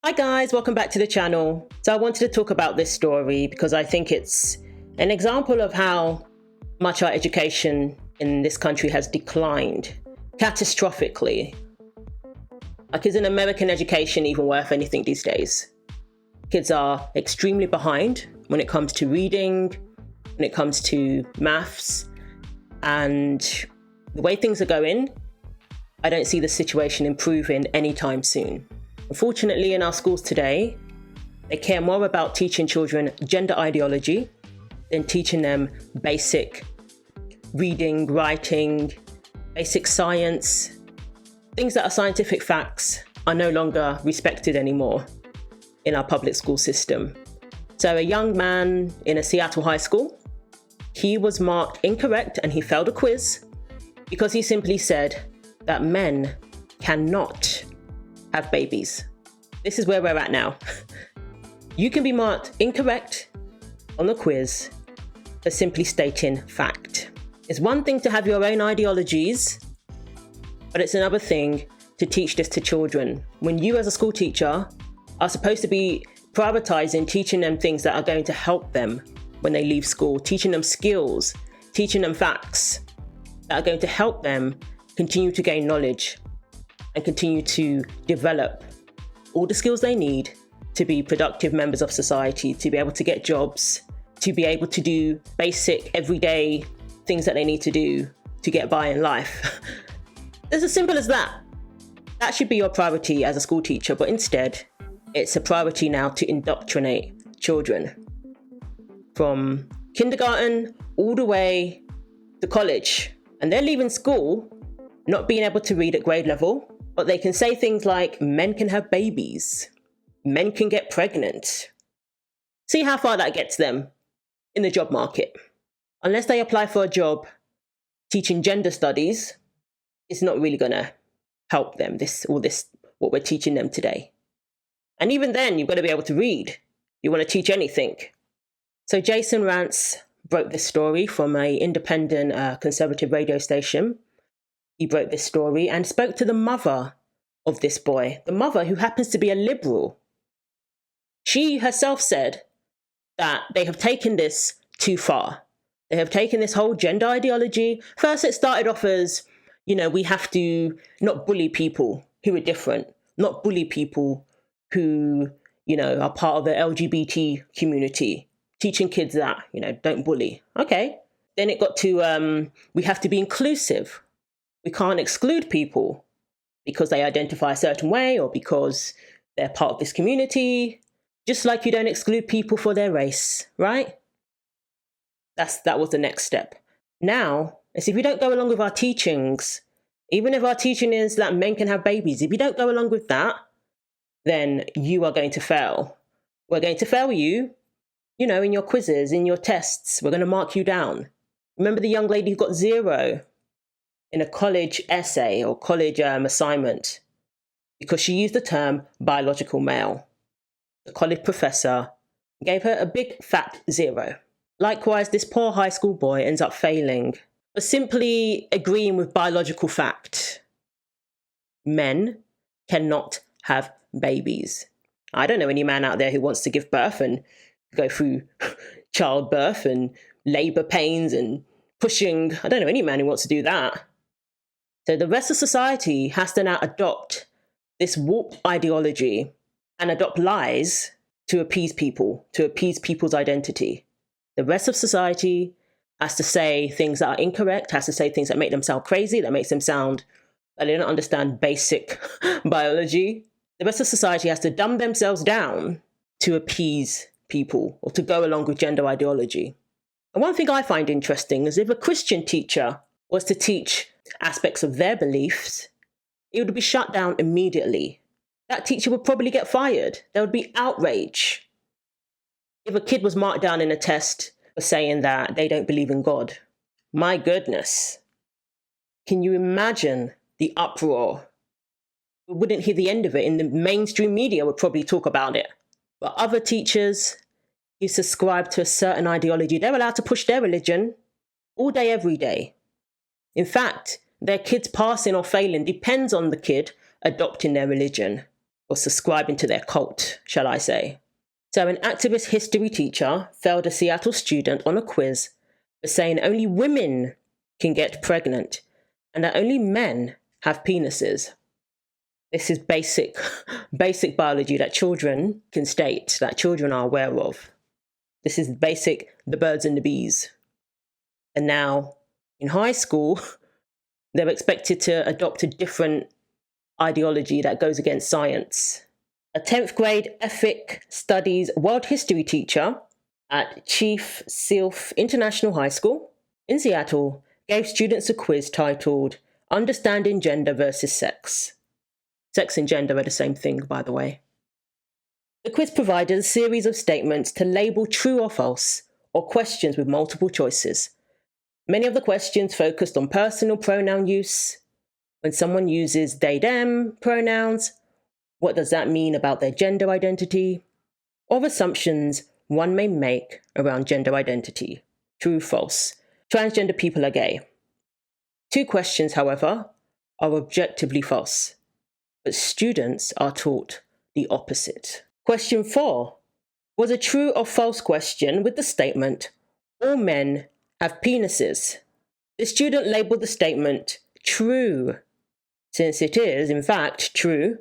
Hi guys, welcome back to the channel. So I wanted to talk about this story because I think it's an example of how much our education in this country has declined catastrophically. Like, is an American education even worth anything these days? Kids are extremely behind when it comes to reading, when it comes to maths, and the way things are going, I don't see the situation improving anytime soon. Unfortunately, in our schools today, they care more about teaching children gender ideology than teaching them basic reading, writing, basic science. Things that are scientific facts are no longer respected anymore in our public school system. So a young man in a Seattle high school, he was marked incorrect and he failed a quiz because he simply said that men cannot have babies. This is where we're at now. You can be marked incorrect on the quiz for simply stating fact. It's one thing to have your own ideologies, but it's another thing to teach this to children. When you as a school teacher are supposed to be prioritizing teaching them things that are going to help them when they leave school, teaching them skills, teaching them facts that are going to help them continue to gain knowledge and continue to develop all the skills they need to be productive members of society, to be able to get jobs, to be able to do basic everyday things that they need to do to get by in life. It's as simple as that. That should be your priority as a school teacher, but instead, it's a priority now to indoctrinate children from kindergarten all the way to college. And they're leaving school not being able to read at grade level, but they can say things like, men can have babies, men can get pregnant. See how far that gets them in the job market. Unless they apply for a job teaching gender studies, it's not really going to help them, what we're teaching them today. And even then, you've got to be able to read. You want to teach anything. So Jason Rance broke this story from an independent conservative radio station. He broke this story and spoke to the mother of this boy, the mother who happens to be a liberal. She herself said that they have taken this too far. They have taken this whole gender ideology. First, it started off as, we have to not bully people who are different, not bully people who, are part of the LGBT community, teaching kids that, don't bully. Okay. Then it got to, we have to be inclusive. We can't exclude people because they identify a certain way or because they're part of this community, just like you don't exclude people for their race, right? That was the next step. Now, it's if you don't go along with our teachings, even if our teaching is that men can have babies, if you don't go along with that, then you are going to fail. We're going to fail you, in your quizzes, in your tests. We're going to mark you down. Remember the young lady who got 0 in a college essay or college assignment because she used the term biological male. The college professor gave her a big fat 0. Likewise, this poor high school boy ends up failing for simply agreeing with biological fact. Men cannot have babies. I don't know any man out there who wants to give birth and go through childbirth and labor pains and pushing. I don't know any man who wants to do that. So the rest of society has to now adopt this warped ideology and adopt lies to appease people, to appease people's identity. The rest of society has to say things that are incorrect, has to say things that make them sound crazy, that makes them sound that they don't understand basic biology. The rest of society has to dumb themselves down to appease people or to go along with gender ideology. And one thing I find interesting is if a Christian teacher was to teach aspects of their beliefs, it would be shut down immediately. That teacher would probably get fired. There would be outrage. If a kid was marked down in a test for saying that they don't believe in God, my goodness, can you imagine the uproar? We wouldn't hear the end of it. In the mainstream media would probably talk about it. But other teachers who subscribe to a certain ideology, they're allowed to push their religion all day, every day. In fact, their kids passing or failing depends on the kid adopting their religion. or subscribing to their cult, shall I say. So an activist history teacher failed a Seattle student on a quiz for saying only women can get pregnant and that only men have penises. This is basic biology that children can state, that children are aware of. This is basic, the birds and the bees. And now, in high school, they're expected to adopt a different ideology that goes against science. A 10th grade ethic studies world history teacher at Chief Sealth International High School in Seattle gave students a quiz titled Understanding Gender versus Sex. Sex and gender are the same thing, by the way. The quiz provided a series of statements to label true or false, or questions with multiple choices. Many of the questions focused on personal pronoun use. When someone uses they, them pronouns, what does that mean about their gender identity? Or assumptions one may make around gender identity. True, false. Transgender people are gay. 2 questions, however, are objectively false. But students are taught the opposite. Question 4 was a true or false question with the statement, all men have penises. The student labeled the statement true, since it is, in fact, true.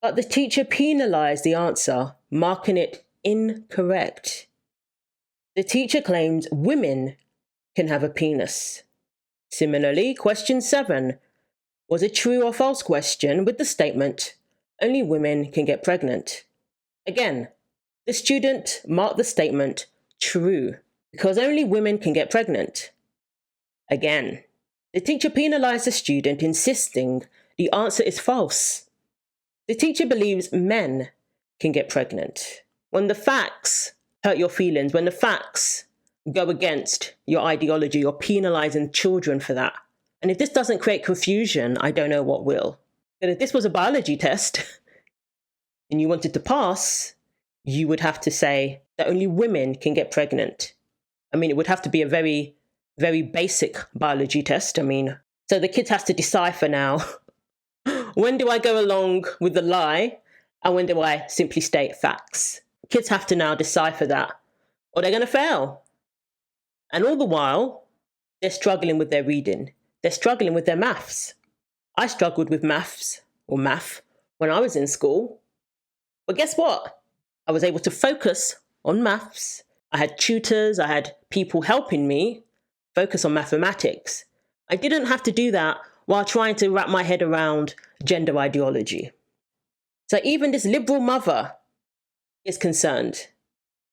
But the teacher penalized the answer, marking it incorrect. The teacher claims women can have a penis. Similarly, question 7 was a true or false question with the statement, only women can get pregnant. Again, the student marked the statement true, because only women can get pregnant. Again, the teacher penalized the student, insisting the answer is false. The teacher believes men can get pregnant. When the facts hurt your feelings, when the facts go against your ideology, you're penalizing children for that. And if this doesn't create confusion, I don't know what will. But if this was a biology test and you wanted to pass, you would have to say that only women can get pregnant. I mean, it would have to be a very, very basic biology test. I mean, so the kids have to decipher now, when do I go along with the lie and when do I simply state facts? Kids have to now decipher that or they're going to fail. And all the while, they're struggling with their reading. They're struggling with their maths. I struggled with math when I was in school. But guess what? I was able to focus on maths. I had tutors, I had people helping me focus on mathematics. I didn't have to do that while trying to wrap my head around gender ideology. So even this liberal mother is concerned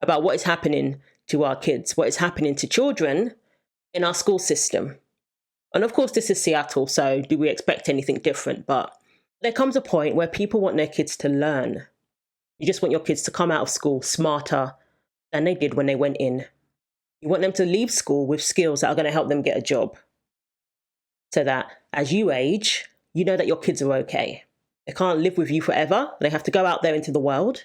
about what is happening to our kids, what is happening to children in our school system. And of course, this is Seattle, so do we expect anything different? But there comes a point where people want their kids to learn. You just want your kids to come out of school smarter than they did when they went in. You want them to leave school with skills that are going to help them get a job. So that as you age, you know that your kids are okay. They can't live with you forever. They have to go out there into the world.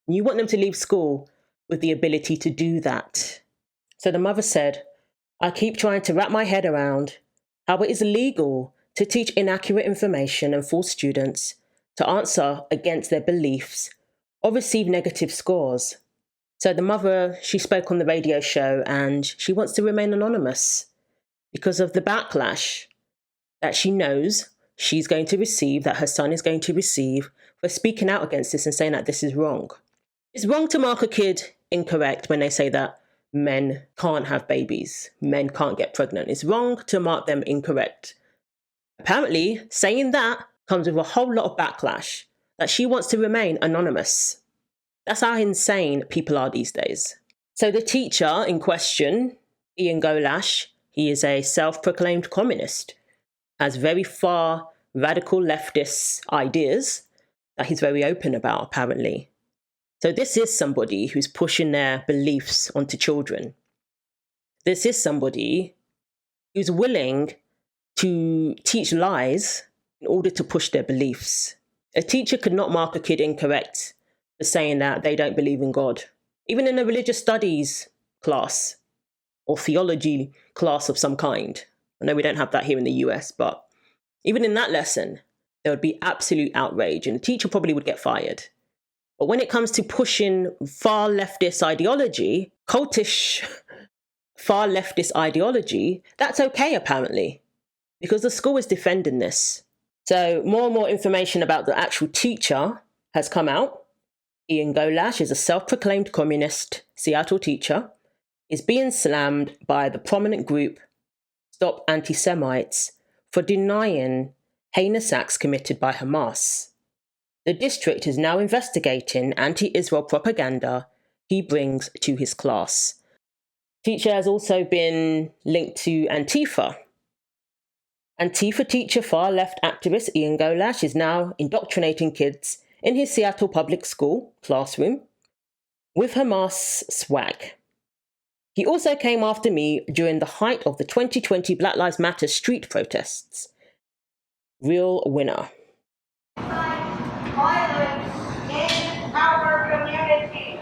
And you want them to leave school with the ability to do that. So the mother said, I keep trying to wrap my head around how it is illegal to teach inaccurate information and force students to answer against their beliefs or receive negative scores. So the mother, she spoke on the radio show and she wants to remain anonymous because of the backlash that she knows she's going to receive, that her son is going to receive for speaking out against this and saying that this is wrong. It's wrong to mark a kid incorrect when they say that men can't have babies, men can't get pregnant. It's wrong to mark them incorrect. Apparently, saying that comes with a whole lot of backlash, that she wants to remain anonymous. That's how insane people are these days. So the teacher in question, Ian Golash, he is a self-proclaimed communist, has very far radical leftist ideas that he's very open about, apparently. So this is somebody who's pushing their beliefs onto children. This is somebody who's willing to teach lies in order to push their beliefs. A teacher could not mark a kid incorrect for saying that they don't believe in God. Even in a religious studies class or theology class of some kind. I know we don't have that here in the US, but even in that lesson, there would be absolute outrage and the teacher probably would get fired. But when it comes to pushing far leftist ideology, cultish far leftist ideology, that's okay apparently, because the school is defending this. So more and more information about the actual teacher has come out. Ian Golash is a self-proclaimed communist Seattle teacher, is being slammed by the prominent group Stop Anti-Semites for denying heinous acts committed by Hamas. The district is now investigating anti-Israel propaganda he brings to his class. Teacher has also been linked to Antifa. Antifa teacher, far-left activist Ian Golash is now indoctrinating kids in his Seattle public school classroom with Hamas swag. He also came after me during the height of the 2020 Black Lives Matter street protests. Real winner. Violence in our community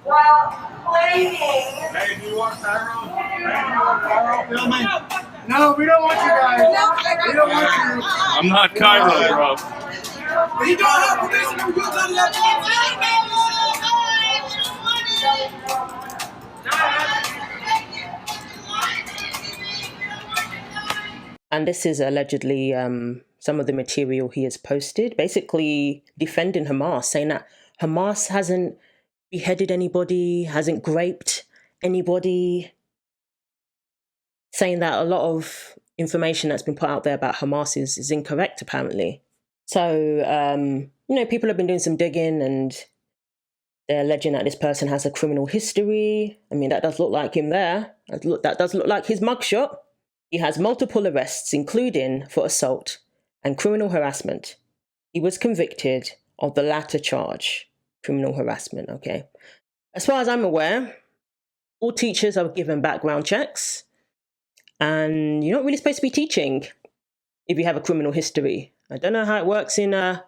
while claiming. Hey, do you want Tyrone? Tyrone, filming? No, we don't want you guys. We don't want you. I'm not Cairo, bro. You don't have permission to use And this is allegedly some of the material he has posted, basically defending Hamas, saying that Hamas hasn't beheaded anybody, hasn't raped anybody, saying that a lot of information that's been put out there about Hamas is incorrect, apparently. So, people have been doing some digging and they're alleging that this person has a criminal history. I mean, that does look like him there. That does look like his mugshot. He has multiple arrests, including for assault and criminal harassment. He was convicted of the latter charge, criminal harassment, okay? As far as I'm aware, all teachers are given background checks, and you're not really supposed to be teaching if you have a criminal history. I don't know how it works in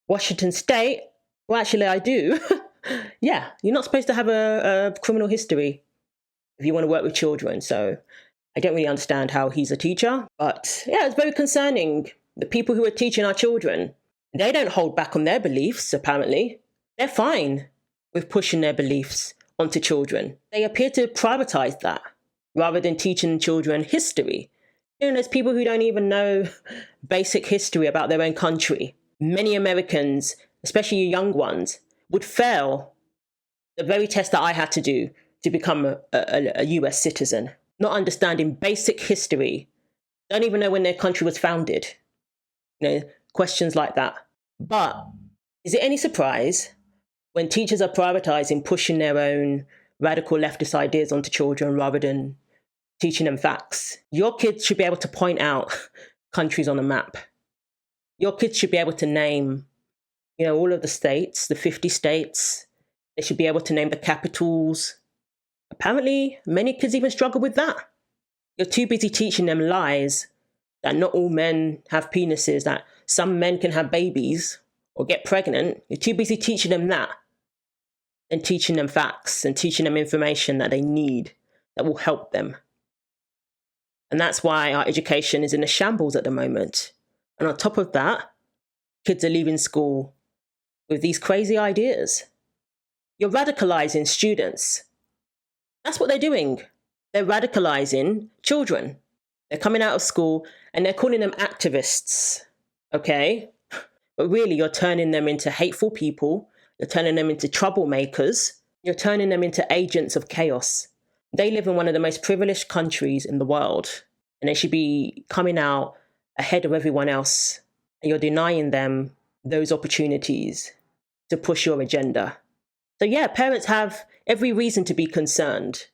Washington State. Well, actually, I do. Yeah, you're not supposed to have a criminal history if you want to work with children, so I don't really understand how he's a teacher, but yeah, it's very concerning. The people who are teaching our children, they don't hold back on their beliefs, apparently. They're fine with pushing their beliefs onto children. They appear to privatize that rather than teaching children history. There's people who don't even know basic history about their own country. Many Americans, especially young ones, would fail the very test that I had to do to become a US citizen. Not understanding basic history, don't even know when their country was founded. Questions like that. But is it any surprise when teachers are prioritizing pushing their own radical leftist ideas onto children rather than teaching them facts? Your kids should be able to point out countries on a map. Your kids should be able to name, all of the states, the 50 states. They should be able to name the capitals. Apparently, many kids even struggle with that. You're too busy teaching them lies that not all men have penises, that some men can have babies or get pregnant. You're too busy teaching them that and teaching them facts and teaching them information that they need that will help them. And that's why our education is in a shambles at the moment. And on top of that, kids are leaving school with these crazy ideas. You're radicalizing students. That's what they're doing. They're radicalizing children. They're coming out of school and they're calling them activists, okay? But really, you're turning them into hateful people. You're turning them into troublemakers. You're turning them into agents of chaos. They live in one of the most privileged countries in the world, and they should be coming out ahead of everyone else. And you're denying them those opportunities to push your agenda. So yeah, parents have every reason to be concerned.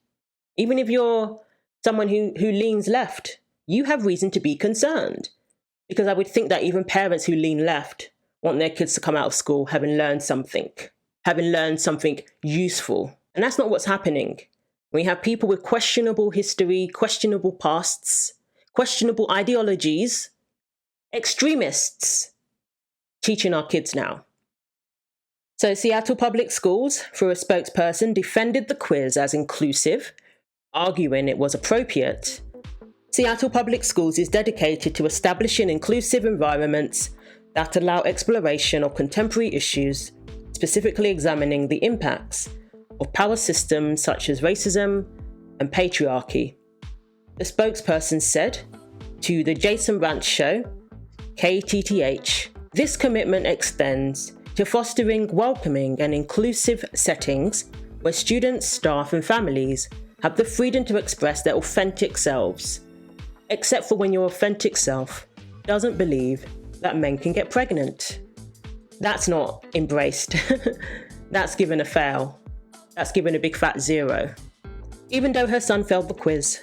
Even if you're someone who leans left, you have reason to be concerned. Because I would think that even parents who lean left want their kids to come out of school having learned something useful. And that's not what's happening. We have people with questionable history, questionable pasts, questionable ideologies, extremists teaching our kids now. So Seattle Public Schools, through a spokesperson, defended the quiz as inclusive, arguing it was appropriate Seattle Public Schools is dedicated to establishing inclusive environments that allow exploration of contemporary issues, specifically examining the impacts of power systems such as racism and patriarchy. The spokesperson said to the Jason Ranch Show, KTTH, this commitment extends to fostering welcoming and inclusive settings where students, staff, and families have the freedom to express their authentic selves, except for when your authentic self doesn't believe that men can get pregnant. That's not embraced. That's given a fail. That's given a big fat 0. Even though her son failed the quiz,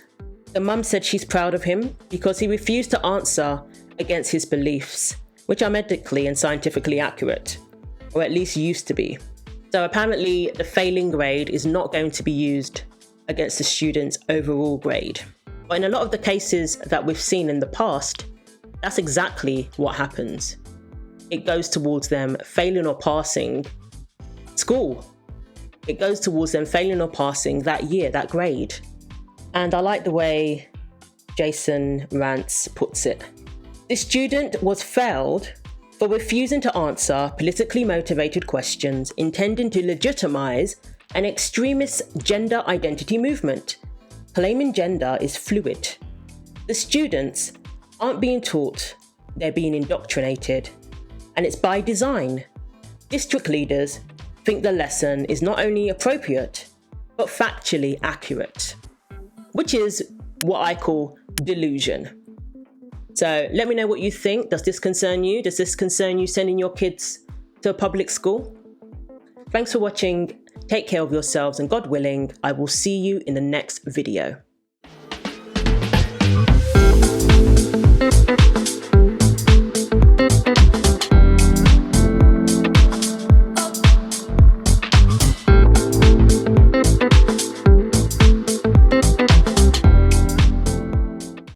the mum said she's proud of him because he refused to answer against his beliefs, which are medically and scientifically accurate, or at least used to be. So apparently the failing grade is not going to be used against the student's overall grade. But in a lot of the cases that we've seen in the past, that's exactly what happens. It goes towards them failing or passing school. It goes towards them failing or passing that year, that grade. And I like the way Jason Rance puts it. This student was failed for refusing to answer politically motivated questions intending to legitimize an extremist gender identity movement, claiming gender is fluid. The students aren't being taught, they're being indoctrinated. And it's by design. District leaders think the lesson is not only appropriate, but factually accurate, which is what I call delusion. So let me know what you think. Does this concern you? Does this concern you sending your kids to a public school? Thanks for watching. Take care of yourselves, and God willing, I will see you in the next video.